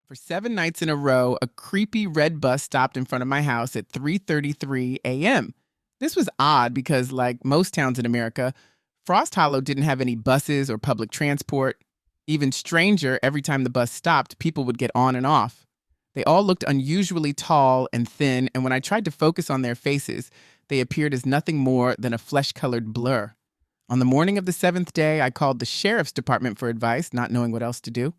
For 7 nights in a row, a creepy red bus stopped in front of my house at 3:33 a.m. This was odd because, like most towns in America, Frost Hollow didn't have any buses or public transport. Even stranger, every time the bus stopped, people would get on and off. They all looked unusually tall and thin, and when I tried to focus on their faces, they appeared as nothing more than a flesh-colored blur. On the morning of the seventh day, I called the sheriff's department for advice, not knowing what else to do.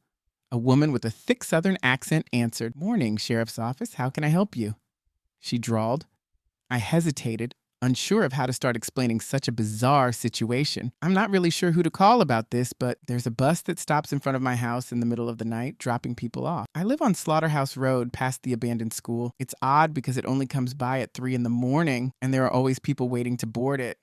A woman with a thick southern accent answered, "Morning, Sheriff's Office. How can I help you?" She drawled. I hesitated, unsure of how to start explaining such a bizarre situation. "I'm not really sure who to call about this, but there's a bus that stops in front of my house in the middle of the night, dropping people off. I live on Slaughterhouse Road past the abandoned school. It's odd because it only comes by at 3 in the morning, and there are always people waiting to board it."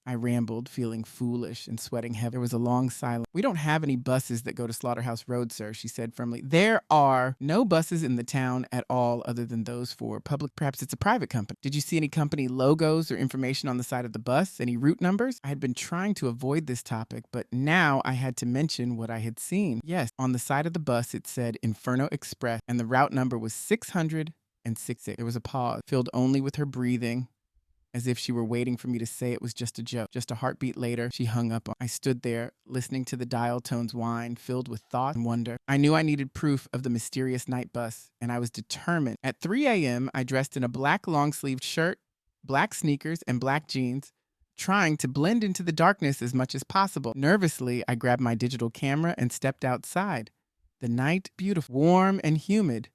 I rambled, feeling foolish and sweating heavy. There was a long silence. "We don't have any buses that go to Slaughterhouse Road, sir," she said firmly. "There are no buses in the town at all other than those for public. Perhaps it's a private company. Did you see any company logos or information on the side of the bus? Any route numbers?" I had been trying to avoid this topic, but now I had to mention what I had seen. Yes, on the side of the bus it said Inferno Express, and the route number was 666. There was a pause, filled only with her breathing, as if she were waiting for me to say it was just a joke. Just a heartbeat later, she hung up. I stood there, listening to the dial tones whine, filled with thought and wonder. I knew I needed proof of the mysterious night bus, and I was determined. At 3 a.m., I dressed in a black long-sleeved shirt, black sneakers, and black jeans, trying to blend into the darkness as much as possible. Nervously, I grabbed my digital camera and stepped outside. The night, beautiful, warm, and humid,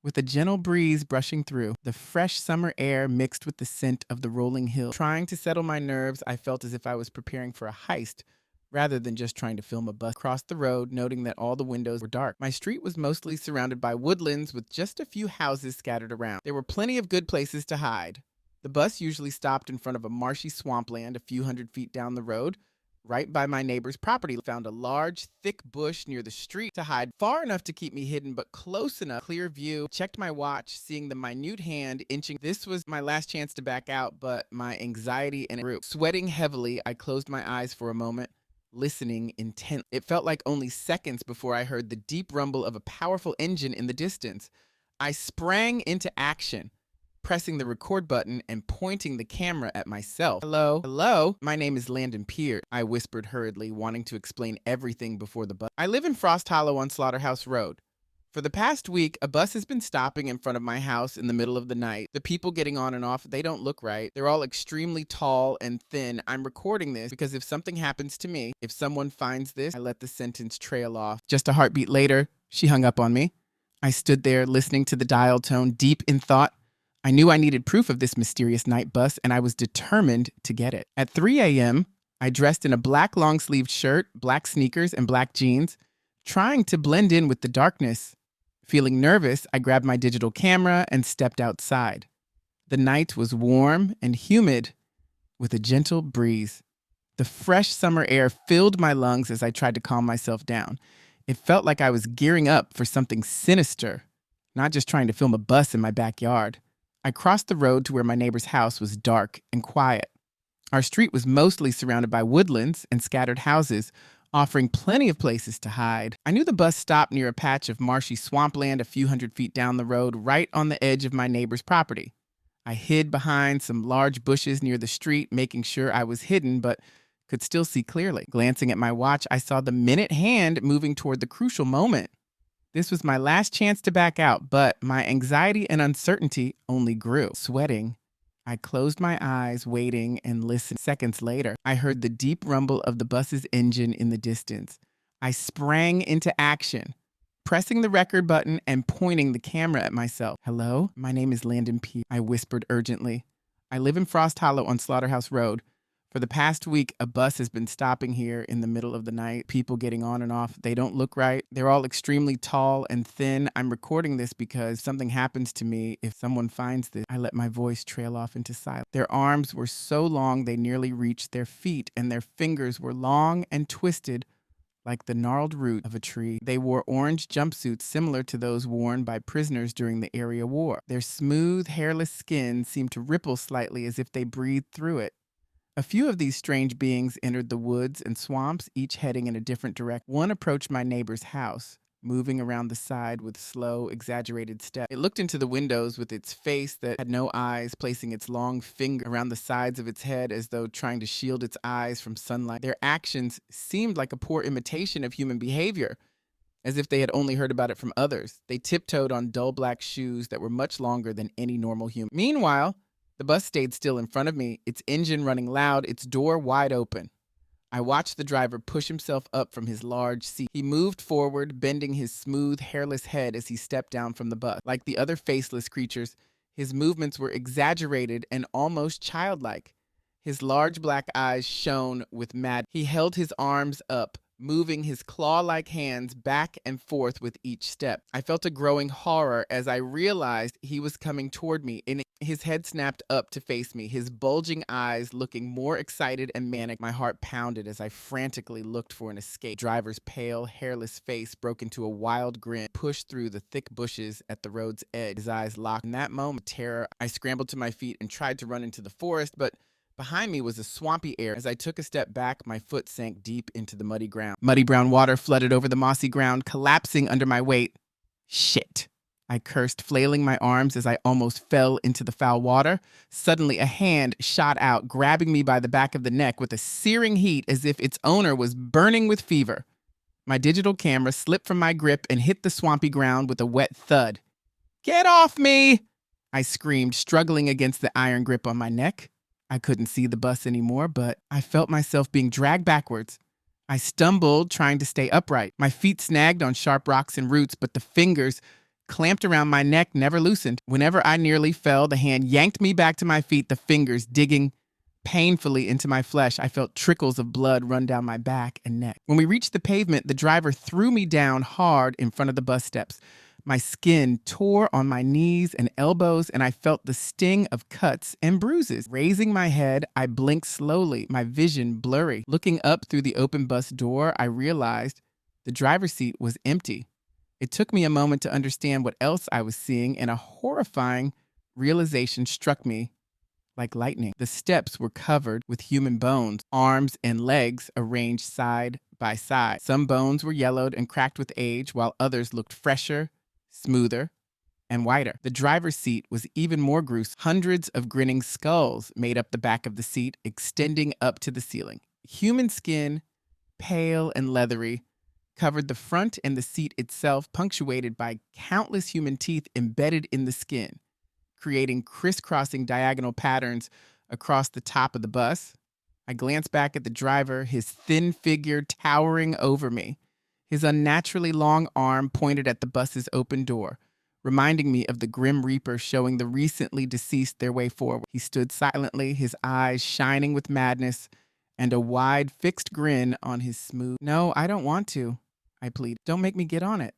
with a gentle breeze brushing through, the fresh summer air mixed with the scent of the rolling hill. Trying to settle my nerves, I felt as if I was preparing for a heist rather than just trying to film a bus. Across the road, noting that all the windows were dark. My street was mostly surrounded by woodlands with just a few houses scattered around. There were plenty of good places to hide. The bus usually stopped in front of a marshy swampland a few hundred feet down the road. Right by my neighbor's property, found a large, thick bush near the street to hide, far enough to keep me hidden, but close enough, clear view. Checked my watch, seeing the minute hand inching. This was my last chance to back out, but my anxiety and grew. Sweating heavily, I closed my eyes for a moment, listening intently. It felt like only seconds before I heard the deep rumble of a powerful engine in the distance. I sprang into action, pressing the record button and pointing the camera at myself. "Hello? Hello? My name is Landon Peart," I whispered hurriedly, wanting to explain everything before the bus. "I live in Frost Hollow on Slaughterhouse Road. For the past week, a bus has been stopping in front of my house in the middle of the night. The people getting on and off, they don't look right. They're all extremely tall and thin. I'm recording this because if something happens to me, if someone finds this," I let the sentence trail off. Just a heartbeat later, she hung up on me. I stood there listening to the dial tone, deep in thought. I knew I needed proof of this mysterious night bus, and I was determined to get it. At 3 a.m., I dressed in a black long-sleeved shirt, black sneakers, and black jeans, trying to blend in with the darkness. Feeling nervous, I grabbed my digital camera and stepped outside. The night was warm and humid, with a gentle breeze. The fresh summer air filled my lungs as I tried to calm myself down. It felt like I was gearing up for something sinister, not just trying to film a bus in my backyard. I crossed the road to where my neighbor's house was dark and quiet. Our street was mostly surrounded by woodlands and scattered houses, offering plenty of places to hide. I knew the bus stopped near a patch of marshy swampland a few hundred feet down the road, right on the edge of my neighbor's property. I hid behind some large bushes near the street, making sure I was hidden, but could still see clearly. Glancing at my watch, I saw the minute hand moving toward the crucial moment. This was my last chance to back out, but my anxiety and uncertainty only grew. Sweating, I closed my eyes, waiting and listened. Seconds later, I heard the deep rumble of the bus's engine in the distance. I sprang into action, pressing the record button and pointing the camera at myself. "Hello? My name is Landon Peart," I whispered urgently. "I live in Frost Hollow on Slaughterhouse Road. For the past week, a bus has been stopping here in the middle of the night. People getting on and off. They don't look right. They're all extremely tall and thin. I'm recording this because something happens to me if someone finds this." I let my voice trail off into silence. Their arms were so long they nearly reached their feet, and their fingers were long and twisted like the gnarled root of a tree. They wore orange jumpsuits similar to those worn by prisoners during the area war. Their smooth, hairless skin seemed to ripple slightly as if they breathed through it. A few of these strange beings entered the woods and swamps, each heading in a different direction. One approached my neighbor's house, moving around the side with slow, exaggerated steps. It looked into the windows with its face that had no eyes, placing its long finger around the sides of its head as though trying to shield its eyes from sunlight. Their actions seemed like a poor imitation of human behavior, as if they had only heard about it from others. They tiptoed on dull black shoes that were much longer than any normal human. Meanwhile, the bus stayed still in front of me, its engine running loud, its door wide open. I watched the driver push himself up from his large seat. He moved forward, bending his smooth, hairless head as he stepped down from the bus. Like the other faceless creatures, his movements were exaggerated and almost childlike. His large black eyes shone with madness. He held his arms up, moving his claw-like hands back and forth with each step. I felt a growing horror as I realized he was coming toward me, and his head snapped up to face me, his bulging eyes looking more excited and manic. My heart pounded as I frantically looked for an escape. The driver's pale, hairless face broke into a wild grin, pushed through the thick bushes at the road's edge. His eyes locked. In that moment of terror, I scrambled to my feet and tried to run into the forest, but behind me was a swampy air. As I took a step back, my foot sank deep into the muddy ground. Muddy brown water flooded over the mossy ground, collapsing under my weight. Shit, I cursed, flailing my arms as I almost fell into the foul water. Suddenly, a hand shot out, grabbing me by the back of the neck with a searing heat as if its owner was burning with fever. My digital camera slipped from my grip and hit the swampy ground with a wet thud. "Get off me!" I screamed, struggling against the iron grip on my neck. I couldn't see the bus anymore, but I felt myself being dragged backwards. I stumbled, trying to stay upright. My feet snagged on sharp rocks and roots, but the fingers clamped around my neck never loosened. Whenever I nearly fell, the hand yanked me back to my feet, the fingers digging painfully into my flesh. I felt trickles of blood run down my back and neck. When we reached the pavement, the driver threw me down hard in front of the bus steps. My skin tore on my knees and elbows, and I felt the sting of cuts and bruises. Raising my head, I blinked slowly, my vision blurry. Looking up through the open bus door, I realized the driver's seat was empty. It took me a moment to understand what else I was seeing, and a horrifying realization struck me like lightning. The steps were covered with human bones, arms and legs arranged side by side. Some bones were yellowed and cracked with age, while others looked fresher, smoother, and whiter. The driver's seat was even more gruesome. Hundreds of grinning skulls made up the back of the seat, extending up to the ceiling. Human skin, pale and leathery, covered the front and the seat itself, punctuated by countless human teeth embedded in the skin, creating crisscrossing diagonal patterns across the top of the bus. I glanced back at the driver, his thin figure towering over me. His unnaturally long arm pointed at the bus's open door, reminding me of the Grim Reaper showing the recently deceased their way forward. He stood silently, his eyes shining with madness, and a wide, fixed grin on his smooth. "No, I don't want to," I pleaded. "Don't make me get on it.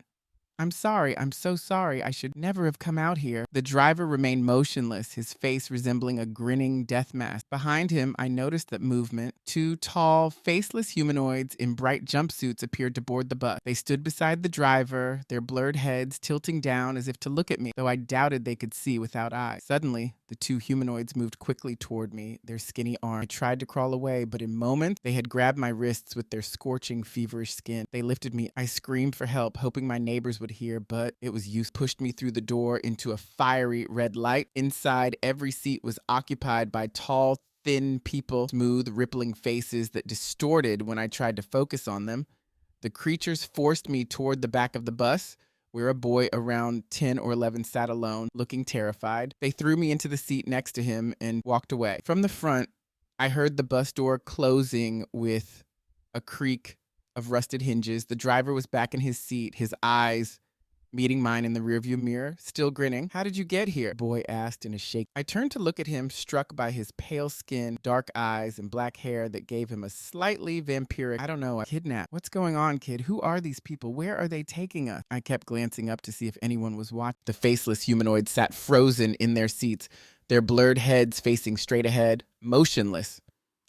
I'm sorry. I'm so sorry. I should never have come out here." The driver remained motionless, his face resembling a grinning death mask. Behind him, I noticed that movement. Two tall, faceless humanoids in bright jumpsuits appeared to board the bus. They stood beside the driver, their blurred heads tilting down as if to look at me, though I doubted they could see without eyes. Suddenly, the two humanoids moved quickly toward me, their skinny arms. I tried to crawl away, but in moments, they had grabbed my wrists with their scorching, feverish skin. They lifted me. I screamed for help, hoping my neighbors would hear, but it was useless. Pushed me through the door into a fiery red light. Inside, every seat was occupied by tall, thin people, smooth, rippling faces that distorted when I tried to focus on them. The creatures forced me toward the back of the bus, where a boy around 10 or 11 sat alone, looking terrified. They threw me into the seat next to him and walked away. From the front, I heard the bus door closing with a creak of rusted hinges. The driver was back in his seat, his eyes meeting mine in the rearview mirror, still grinning. "How did you get here?" the boy asked in a shake. I turned to look at him, struck by his pale skin, dark eyes, and black hair that gave him a slightly vampiric, kidnap. "What's going on, kid? Who are these people? Where are they taking us?" I kept glancing up to see if anyone was watching. The faceless humanoids sat frozen in their seats, their blurred heads facing straight ahead, motionless.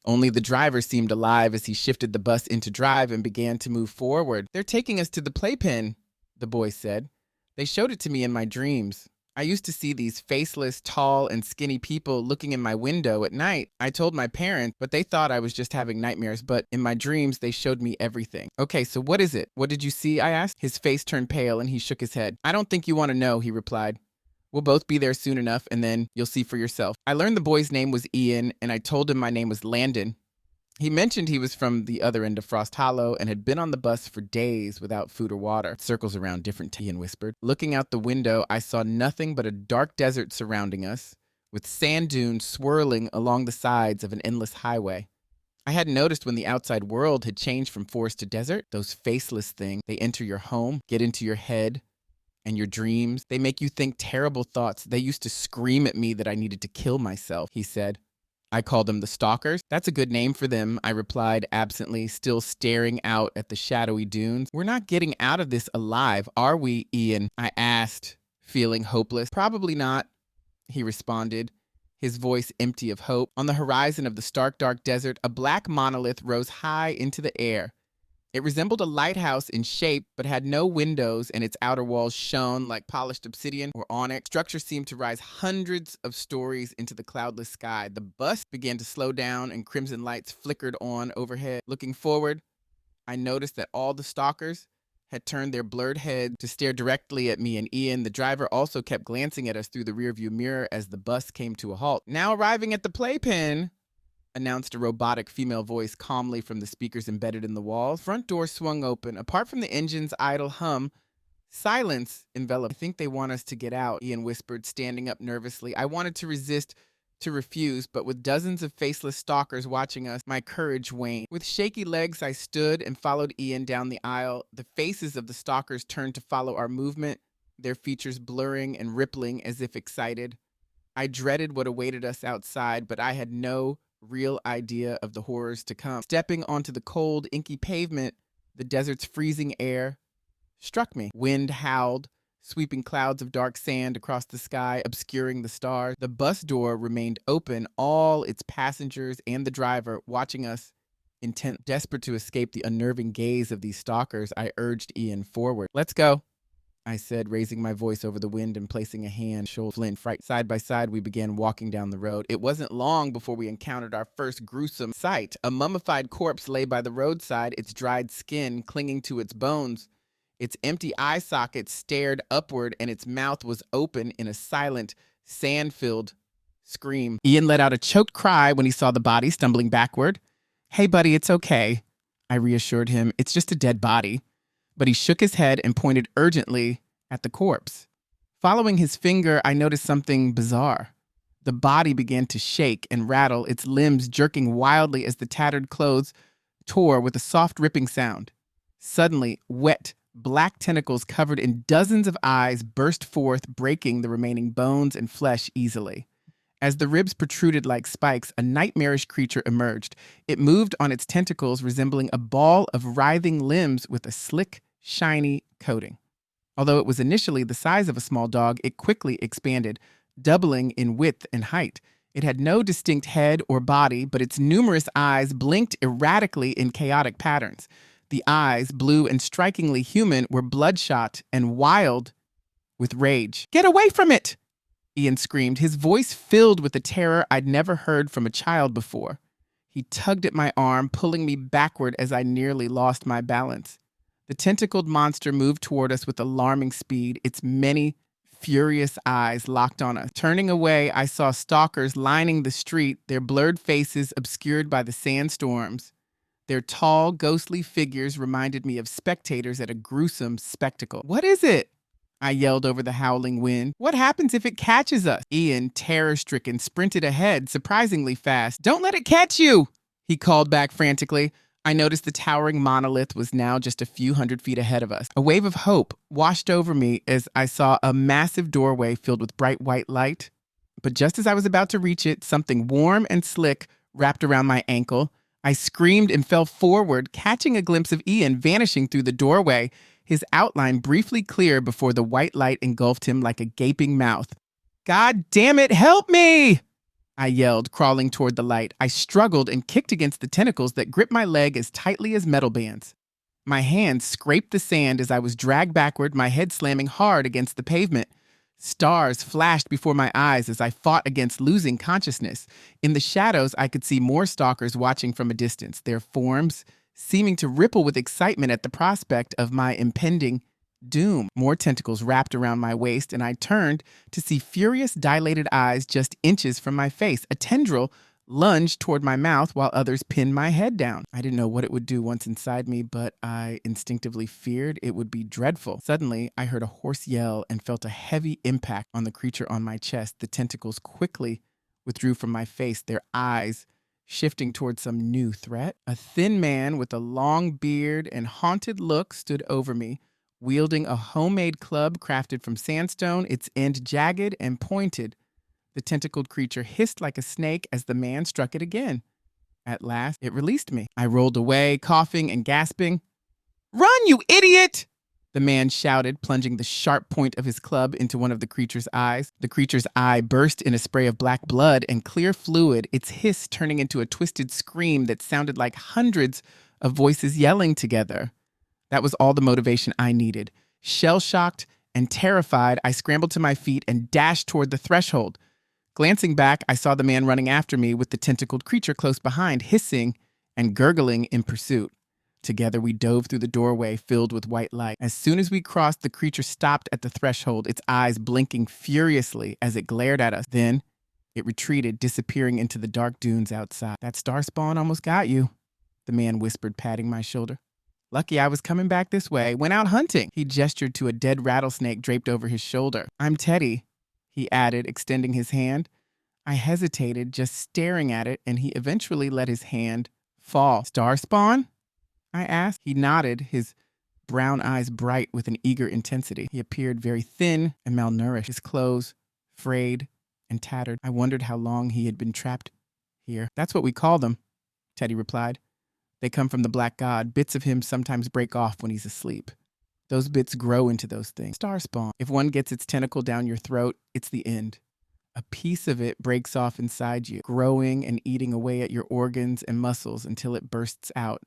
Only the driver seemed alive as he shifted the bus into drive and began to move forward. "They're taking us to the playpen," the boy said. "They showed it to me in my dreams." I used to see these faceless, tall, and skinny people looking in my window at night. I told my parents, but they thought I was just having nightmares. But in my dreams, they showed me everything. Okay, so what is it? What did you see? I asked. His face turned pale and he shook his head. I don't think you want to know, he replied. We'll both be there soon enough and then you'll see for yourself. I learned the boy's name was Ian and I told him my name was Landon. He mentioned he was from the other end of Frost Hollow and had been on the bus for days without food or water. Circles around different, Ian whispered. Looking out the window, I saw nothing but a dark desert surrounding us, with sand dunes swirling along the sides of an endless highway. I hadn't noticed when the outside world had changed from forest to desert. Those faceless things, they enter your home, get into your head and your dreams. They make you think terrible thoughts. They used to scream at me that I needed to kill myself, he said. I called them the stalkers. That's a good name for them, I replied absently, still staring out at the shadowy dunes. We're not getting out of this alive, are we, Ian? I asked, feeling hopeless. Probably not, he responded, his voice empty of hope. On the horizon of the stark, dark desert, a black monolith rose high into the air. It resembled a lighthouse in shape, but had no windows, and its outer walls shone like polished obsidian or onyx. The structure seemed to rise hundreds of stories into the cloudless sky. The bus began to slow down, and crimson lights flickered on overhead. Looking forward, I noticed that all the stalkers had turned their blurred heads to stare directly at me and Ian. The driver also kept glancing at us through the rearview mirror as the bus came to a halt. Now arriving at the playpen, announced a robotic female voice calmly from the speakers embedded in the walls. Front door swung open. Apart from the engine's idle hum, silence enveloped. I think they want us to get out, Ian whispered, standing up nervously. I wanted to resist, to refuse, but with dozens of faceless stalkers watching us, my courage waned. With shaky legs, I stood and followed Ian down the aisle. The faces of the stalkers turned to follow our movement, their features blurring and rippling as if excited. I dreaded what awaited us outside, but I had no real idea of the horrors to come. Stepping onto the cold, inky pavement, the desert's freezing air struck me. Wind howled, sweeping clouds of dark sand across the sky, obscuring the stars. The bus door remained open, all its passengers and the driver watching us intent. Desperate to escape the unnerving gaze of these stalkers, I urged Ian forward. Let's go, I said, raising my voice over the wind and placing a hand on shoulder. Flint, fright. Side by side, we began walking down the road. It wasn't long before we encountered our first gruesome sight. A mummified corpse lay by the roadside, its dried skin clinging to its bones. Its empty eye sockets stared upward, and its mouth was open in a silent, sand-filled scream. Ian let out a choked cry when he saw the body stumbling backward. Hey, buddy, it's okay, I reassured him. It's just a dead body. But he shook his head and pointed urgently at the corpse. Following his finger, I noticed something bizarre. The body began to shake and rattle, its limbs jerking wildly as the tattered clothes tore with a soft ripping sound. Suddenly, wet, black tentacles covered in dozens of eyes burst forth, breaking the remaining bones and flesh easily. As the ribs protruded like spikes, a nightmarish creature emerged. It moved on its tentacles, resembling a ball of writhing limbs with a slick, shiny coating. Although it was initially the size of a small dog, it quickly expanded, doubling in width and height. It had no distinct head or body, but its numerous eyes blinked erratically in chaotic patterns. The eyes, blue and strikingly human, were bloodshot and wild with rage. "Get away from it!" Ian screamed, his voice filled with a terror I'd never heard from a child before. He tugged at my arm, pulling me backward as I nearly lost my balance. The tentacled monster moved toward us with alarming speed, its many furious eyes locked on us. Turning away, I saw stalkers lining the street, their blurred faces obscured by the sandstorms. Their tall, ghostly figures reminded me of spectators at a gruesome spectacle. "What is it?" I yelled over the howling wind. "What happens if it catches us?" Ian, terror-stricken, sprinted ahead, surprisingly fast. "Don't let it catch you!" he called back frantically. I noticed the towering monolith was now just a few hundred feet ahead of us. A wave of hope washed over me as I saw a massive doorway filled with bright white light. But just as I was about to reach it, something warm and slick wrapped around my ankle. I screamed and fell forward, catching a glimpse of Ian vanishing through the doorway, his outline briefly clear before the white light engulfed him like a gaping mouth. "God damn it, help me!" I yelled, crawling toward the light. I struggled and kicked against the tentacles that gripped my leg as tightly as metal bands. My hands scraped the sand as I was dragged backward, my head slamming hard against the pavement. Stars flashed before my eyes as I fought against losing consciousness. In the shadows, I could see more stalkers watching from a distance, their forms seeming to ripple with excitement at the prospect of my impending doom. More tentacles wrapped around my waist, and I turned to see furious, dilated eyes just inches from my face. A tendril lunged toward my mouth while others pinned my head down. I didn't know what it would do once inside me, but I instinctively feared it would be dreadful. Suddenly, I heard a hoarse yell and felt a heavy impact on the creature on my chest. The tentacles quickly withdrew from my face, their eyes shifting toward some new threat. A thin man with a long beard and haunted look stood over me, wielding a homemade club crafted from sandstone, its end jagged and pointed. The tentacled creature hissed like a snake as the man struck it again. At last, it released me. I rolled away, coughing and gasping. "Run, you idiot!" the man shouted, plunging the sharp point of his club into one of the creature's eyes. The creature's eye burst in a spray of black blood and clear fluid, its hiss turning into a twisted scream that sounded like hundreds of voices yelling together. That was all the motivation I needed. Shell-shocked and terrified, I scrambled to my feet and dashed toward the threshold. Glancing back, I saw the man running after me with the tentacled creature close behind, hissing and gurgling in pursuit. Together, we dove through the doorway filled with white light. As soon as we crossed, the creature stopped at the threshold, its eyes blinking furiously as it glared at us. Then, it retreated, disappearing into the dark dunes outside. "That star spawn almost got you," the man whispered, patting my shoulder. "Lucky I was coming back this way. Went out hunting." He gestured to a dead rattlesnake draped over his shoulder. "I'm Teddy," he added, extending his hand. I hesitated, just staring at it, and he eventually let his hand fall. "Star spawn?" I asked. He nodded, his brown eyes bright with an eager intensity. He appeared very thin and malnourished, his clothes frayed and tattered. I wondered how long he had been trapped here. "That's what we call them," Teddy replied. "They come from the black god. Bits of him sometimes break off when he's asleep. Those bits grow into those things. Star spawn. If one gets its tentacle down your throat, it's the end. A piece of it breaks off inside you, growing and eating away at your organs and muscles until it bursts out.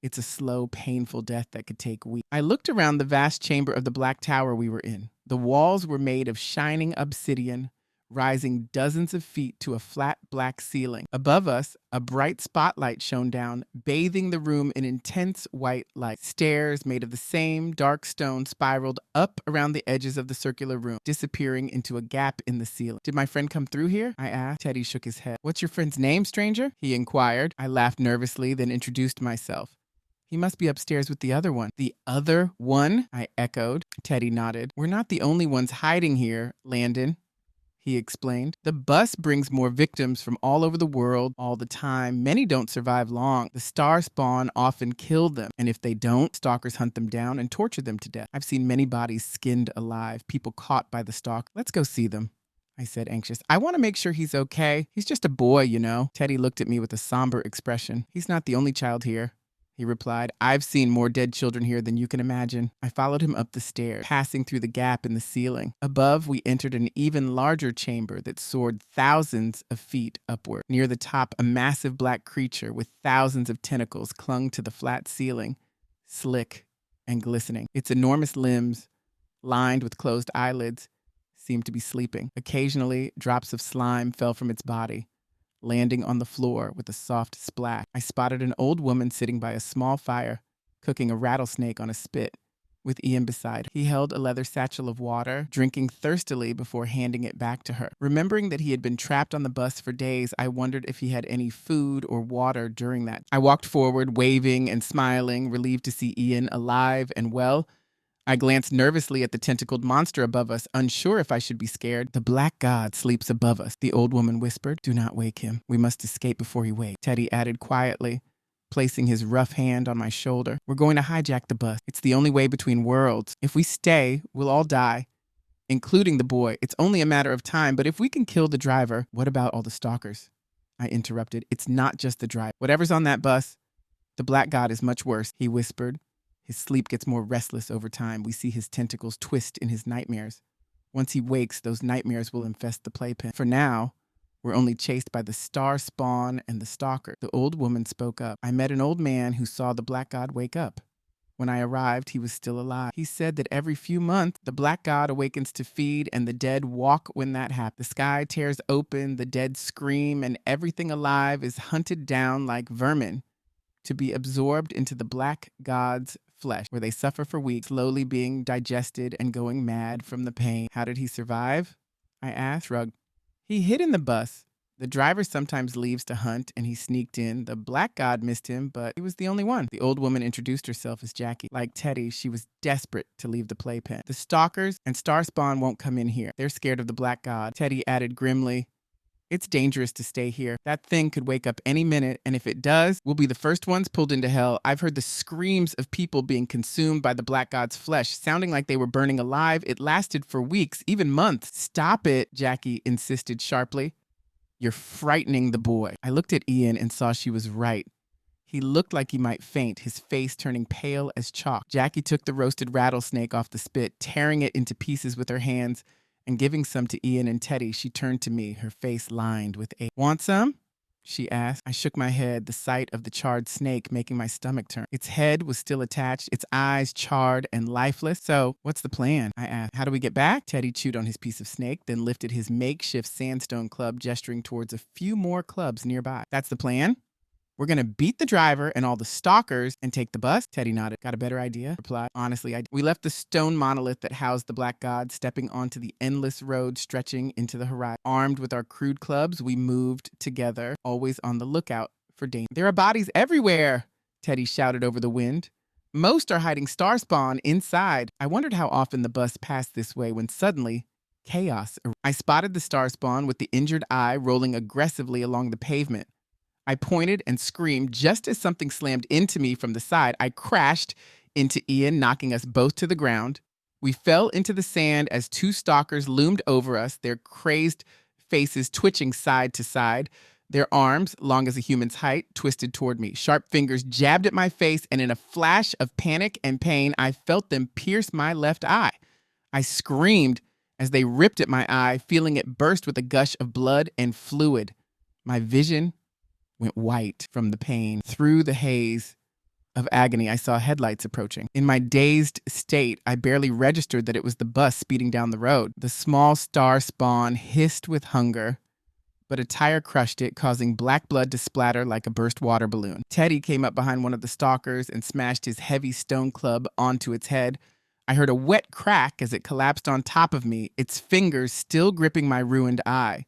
It's a slow, painful death that could take weeks." I looked around the vast chamber of the black tower we were in. The walls were made of shining obsidian, rising dozens of feet to a flat black ceiling. Above us, a bright spotlight shone down, bathing the room in intense white light. Stairs made of the same dark stone spiraled up around the edges of the circular room, disappearing into a gap in the ceiling. "Did my friend come through here?" I asked. Teddy shook his head. "What's your friend's name, stranger?" he inquired. I laughed nervously, then introduced myself. "He must be upstairs with the other one." "The other one?" I echoed. Teddy nodded. "We're not the only ones hiding here, Landon," he explained. "The bus brings more victims from all over the world all the time. Many don't survive long. The star spawn often kill them, and if they don't, stalkers hunt them down and torture them to death. I've seen many bodies skinned alive, people caught by the stalk. Let's go see them," I said, anxious. "I want to make sure he's okay. He's just a boy, you know." Teddy looked at me with a somber expression. "He's not the only child here," he replied. "I've seen more dead children here than you can imagine." I followed him up the stairs, passing through the gap in the ceiling. Above, we entered an even larger chamber that soared thousands of feet upward. Near the top, a massive black creature with thousands of tentacles clung to the flat ceiling, slick and glistening. Its enormous limbs, lined with closed eyelids, seemed to be sleeping. Occasionally, drops of slime fell from its body, landing on the floor with a soft splash. I spotted an old woman sitting by a small fire, cooking a rattlesnake on a spit, with Ian beside her. He held a leather satchel of water, drinking thirstily before handing it back to her. Remembering that he had been trapped on the bus for days, I wondered if he had any food or water during that. I walked forward, waving and smiling, relieved to see Ian alive and well. I glanced nervously at the tentacled monster above us, unsure if I should be scared. "The black god sleeps above us," the old woman whispered. "Do not wake him. We must escape before he wakes," Teddy added quietly, placing his rough hand on my shoulder. "We're going to hijack the bus. It's the only way between worlds. If we stay, we'll all die, including the boy. It's only a matter of time, but if we can kill the driver..." "What about all the stalkers?" I interrupted. "It's not just the driver. Whatever's on that bus, the black god is much worse," he whispered. "His sleep gets more restless over time. We see his tentacles twist in his nightmares. Once he wakes, those nightmares will infest the playpen. For now, we're only chased by the star spawn and the stalker." The old woman spoke up. "I met an old man who saw the black god wake up. When I arrived, he was still alive. He said that every few months, the black god awakens to feed and the dead walk when that happens. The sky tears open, the dead scream, and everything alive is hunted down like vermin to be absorbed into the black god's flesh, where they suffer for weeks, slowly being digested and going mad from the pain. How did he survive? I asked. Shrugged. He hid in the bus. The driver sometimes leaves to hunt, and he sneaked in. The black god missed him, but he was the only one. The old woman introduced herself as Jackie. Like Teddy, she was desperate to leave the playpen. The stalkers and Starspawn won't come in here. They're scared of the black god. Teddy added grimly, it's dangerous to stay here. That thing could wake up any minute, and if it does, we'll be the first ones pulled into hell. I've heard the screams of people being consumed by the black god's flesh, sounding like they were burning alive. It lasted for weeks, even months. Stop it, Jackie insisted sharply. You're frightening the boy. I looked at Ian and saw she was right. He looked like he might faint, his face turning pale as chalk. Jackie took the roasted rattlesnake off the spit, tearing it into pieces with her hands, and giving some to Ian and Teddy. She turned to me, her face lined with ache. Want some? She asked. I shook my head, the sight of the charred snake making my stomach turn. Its head was still attached, its eyes charred and lifeless. So, what's the plan? I asked. How do we get back? Teddy chewed on his piece of snake, then lifted his makeshift sandstone club, gesturing towards a few more clubs nearby. That's the plan? We're going to beat the driver and all the stalkers and take the bus? Teddy nodded. Got a better idea? Replied. Honestly, we left the stone monolith that housed the black god, stepping onto the endless road stretching into the horizon. Armed with our crude clubs, we moved together, always on the lookout for danger. There are bodies everywhere, Teddy shouted over the wind. Most are hiding Starspawn inside. I wondered how often the bus passed this way when suddenly chaos. I spotted the Starspawn with the injured eye rolling aggressively along the pavement. I pointed and screamed just as something slammed into me from the side. I crashed into Ian, knocking us both to the ground. We fell into the sand as two stalkers loomed over us, their crazed faces twitching side to side, their arms, long as a human's height, twisted toward me. Sharp fingers jabbed at my face, and in a flash of panic and pain, I felt them pierce my left eye. I screamed as they ripped at my eye, feeling it burst with a gush of blood and fluid. My vision went white from the pain. Through the haze of agony, I saw headlights approaching. In my dazed state, I barely registered that it was the bus speeding down the road. The small Starspawn hissed with hunger, but a tire crushed it, causing black blood to splatter like a burst water balloon. Teddy came up behind one of the stalkers and smashed his heavy stone club onto its head. I heard a wet crack as it collapsed on top of me, its fingers still gripping my ruined eye.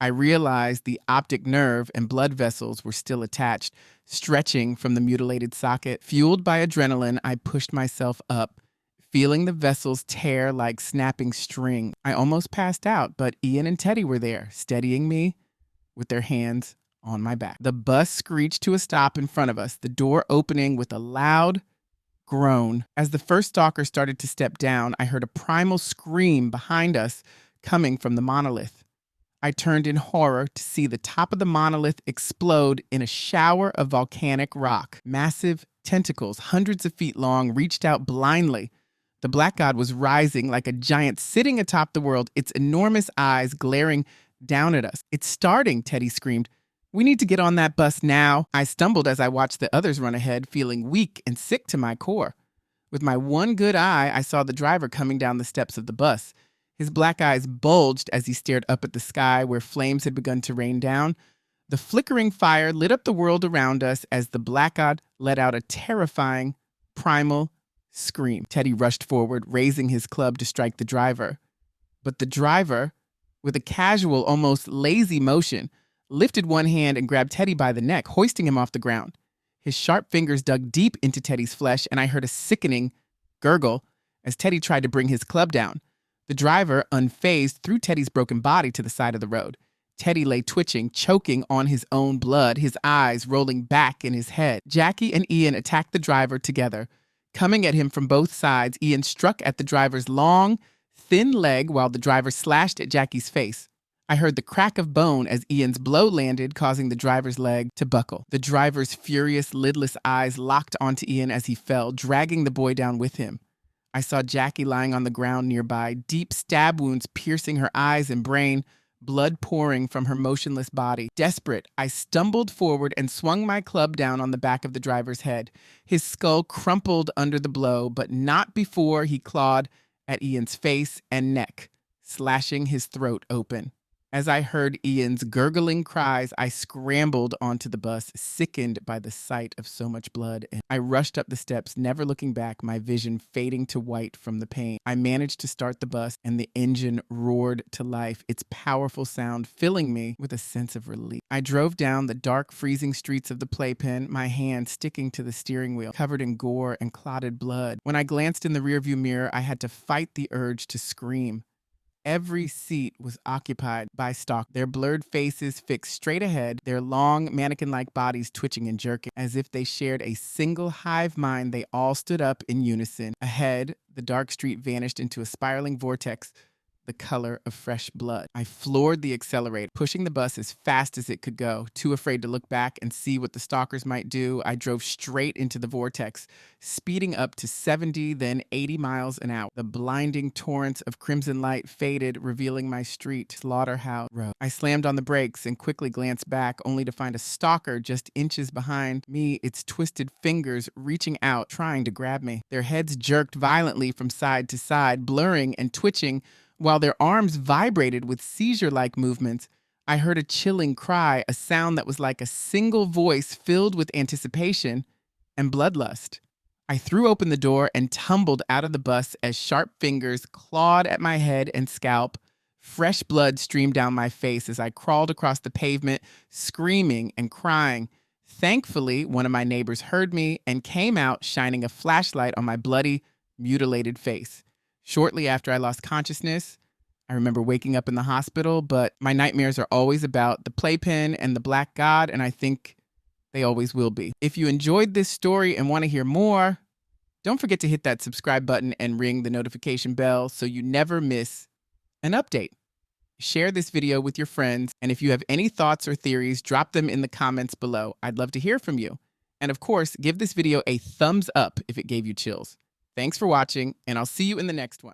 I realized the optic nerve and blood vessels were still attached, stretching from the mutilated socket. Fueled by adrenaline, I pushed myself up, feeling the vessels tear like snapping string. I almost passed out, but Ian and Teddy were there, steadying me with their hands on my back. The bus screeched to a stop in front of us, the door opening with a loud groan. As the first stalker started to step down, I heard a primal scream behind us coming from the monolith. I turned in horror to see the top of the monolith explode in a shower of volcanic rock. Massive tentacles, hundreds of feet long, reached out blindly. The black god was rising like a giant sitting atop the world, its enormous eyes glaring down at us. It's starting, Teddy screamed. We need to get on that bus now. I stumbled as I watched the others run ahead, feeling weak and sick to my core. With my one good eye, I saw the driver coming down the steps of the bus. His black eyes bulged as he stared up at the sky where flames had begun to rain down. The flickering fire lit up the world around us as the black god let out a terrifying, primal scream. Teddy rushed forward, raising his club to strike the driver. But the driver, with a casual, almost lazy motion, lifted one hand and grabbed Teddy by the neck, hoisting him off the ground. His sharp fingers dug deep into Teddy's flesh, and I heard a sickening gurgle as Teddy tried to bring his club down. The driver, unfazed, threw Teddy's broken body to the side of the road. Teddy lay twitching, choking on his own blood, his eyes rolling back in his head. Jackie and Ian attacked the driver together. Coming at him from both sides, Ian struck at the driver's long, thin leg while the driver slashed at Jackie's face. I heard the crack of bone as Ian's blow landed, causing the driver's leg to buckle. The driver's furious, lidless eyes locked onto Ian as he fell, dragging the boy down with him. I saw Jackie lying on the ground nearby, deep stab wounds piercing her eyes and brain, blood pouring from her motionless body. Desperate, I stumbled forward and swung my club down on the back of the driver's head. His skull crumpled under the blow, but not before he clawed at Ian's face and neck, slashing his throat open. As I heard Ian's gurgling cries, I scrambled onto the bus, sickened by the sight of so much blood. And I rushed up the steps, never looking back, my vision fading to white from the pain. I managed to start the bus, and the engine roared to life, its powerful sound filling me with a sense of relief. I drove down the dark, freezing streets of the playpen, my hand sticking to the steering wheel, covered in gore and clotted blood. When I glanced in the rearview mirror, I had to fight the urge to scream. Every seat was occupied by stock, their blurred faces fixed straight ahead, their long, mannequin-like bodies twitching and jerking. As if they shared a single hive mind, they all stood up in unison. Ahead, the dark street vanished into a spiraling vortex, the color of fresh blood. I floored the accelerator, pushing the bus as fast as it could go. Too afraid to look back and see what the stalkers might do, I drove straight into the vortex, speeding up to 70, then 80 miles an hour. The blinding torrents of crimson light faded, revealing my street, Slaughterhouse Road. I slammed on the brakes and quickly glanced back, only to find a stalker just inches behind me, its twisted fingers reaching out, trying to grab me. Their heads jerked violently from side to side, blurring and twitching, while their arms vibrated with seizure-like movements. I heard a chilling cry, a sound that was like a single voice filled with anticipation and bloodlust. I threw open the door and tumbled out of the bus as sharp fingers clawed at my head and scalp. Fresh blood streamed down my face as I crawled across the pavement, screaming and crying. Thankfully, one of my neighbors heard me and came out, shining a flashlight on my bloody, mutilated face. Shortly after I lost consciousness, I remember waking up in the hospital, but my nightmares are always about the playpen and the black god, and I think they always will be. If you enjoyed this story and want to hear more, don't forget to hit that subscribe button and ring the notification bell so you never miss an update. Share this video with your friends, and if you have any thoughts or theories, drop them in the comments below. I'd love to hear from you. And of course, give this video a thumbs up if it gave you chills. Thanks for watching, and I'll see you in the next one.